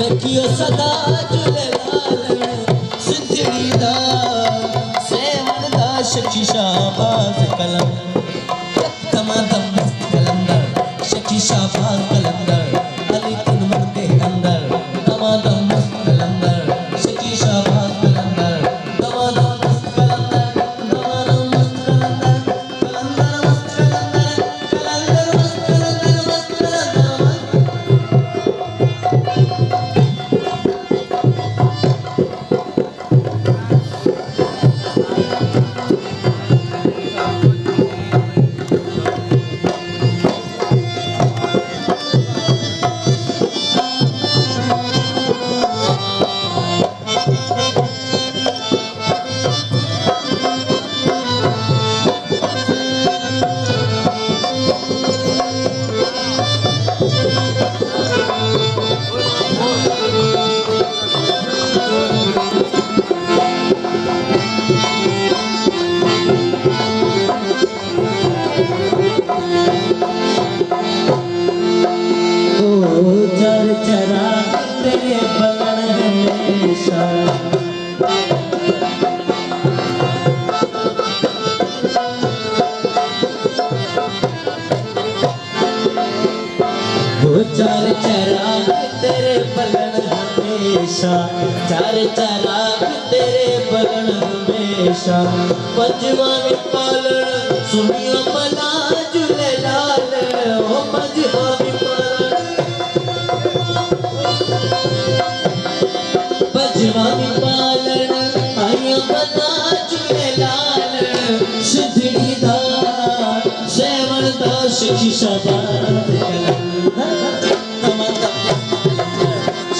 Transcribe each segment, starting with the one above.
रखियो सदा झूलेलाल सिंधड़ी दा सेवन दा शकी शाहबाज कलम दमादम कलंदर शकी शाहबाज कलंदर अली कुन मन के अंदर दमादम कलंदर शकी शाहबाज कलंदर दमादम कलंदर दमादम कलंदर कलंदर चार चराग तेरे बलन हमेशा चार चराग तेरे बलन हमेशा पंजवानी पालन सुनियो भला झूलेलाल ओ पंजवानी पालन आया भला झूलेलाल सिंधड़ी दा सेवन दा शकी शाहबाज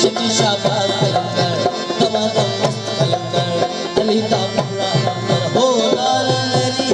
शकी शाहबाज कलंदर दमादम कलंदर अली दा मुल्ला हो लाल अली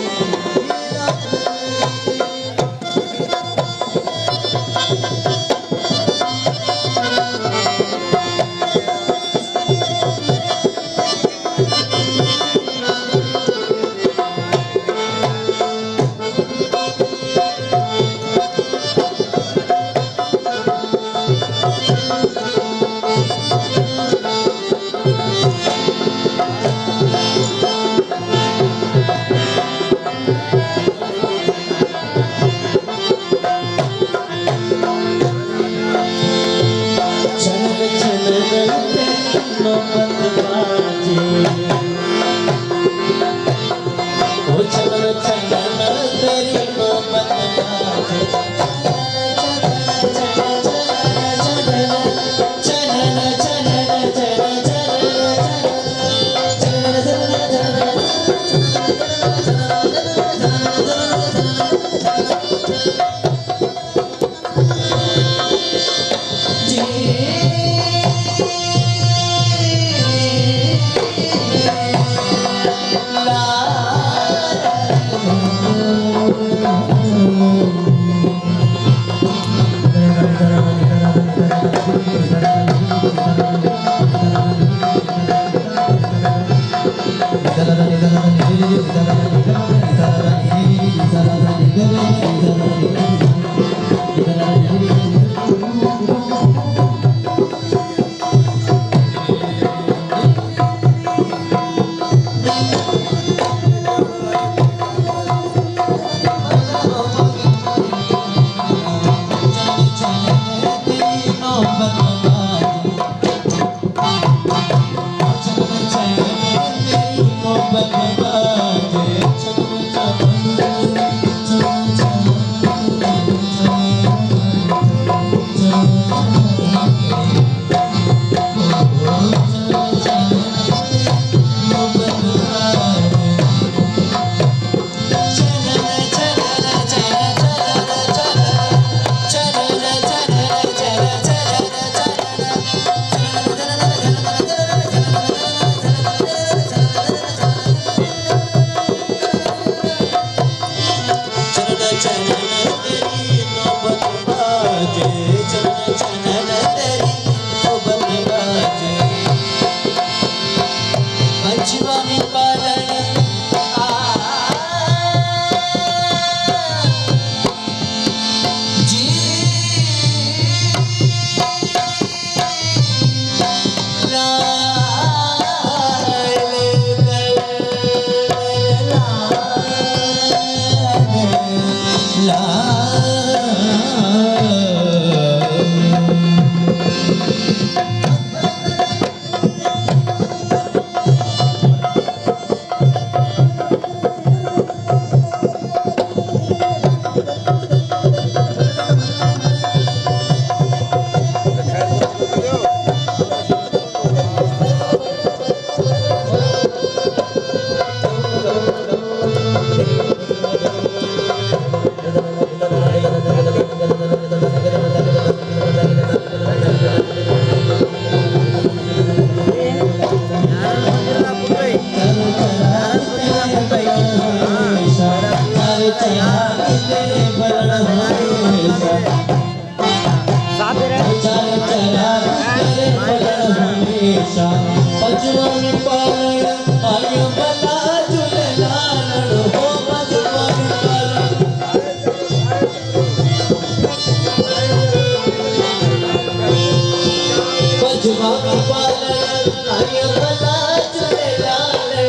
स्वामी पालन अय्यप्पना चुड़ैलाले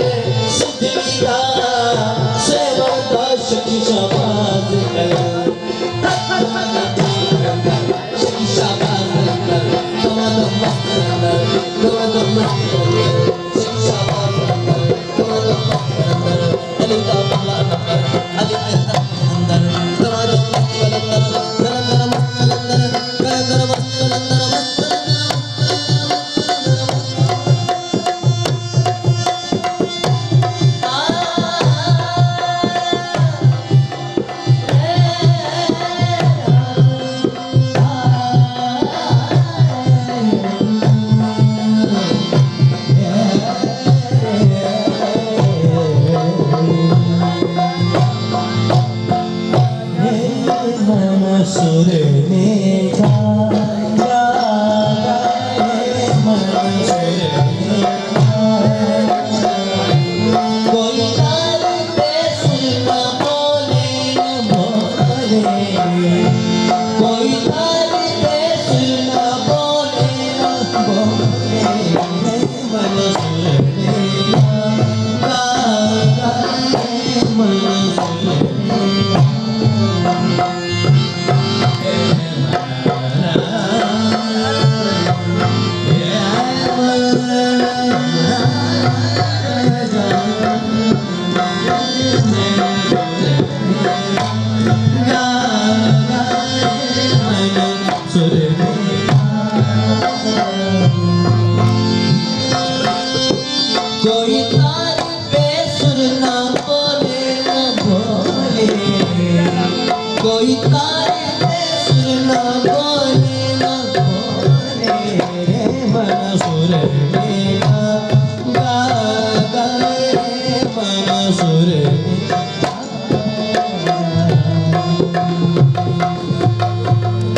सिद्धिदा सेवदा शक्ति शाबाद कर शक्ति शाबाद कर तमाम मस्त कर तमाम मस्त शक्ति शाबाद कर तमाम मस्त कर अली का भला कर अली के अंदर तमाम मस्त कर अंदर मस्त कर मस्त कोई तार पे सुर ना बोले ना बोले कोई तार पे सुर ना बोले ना बोले मन सुर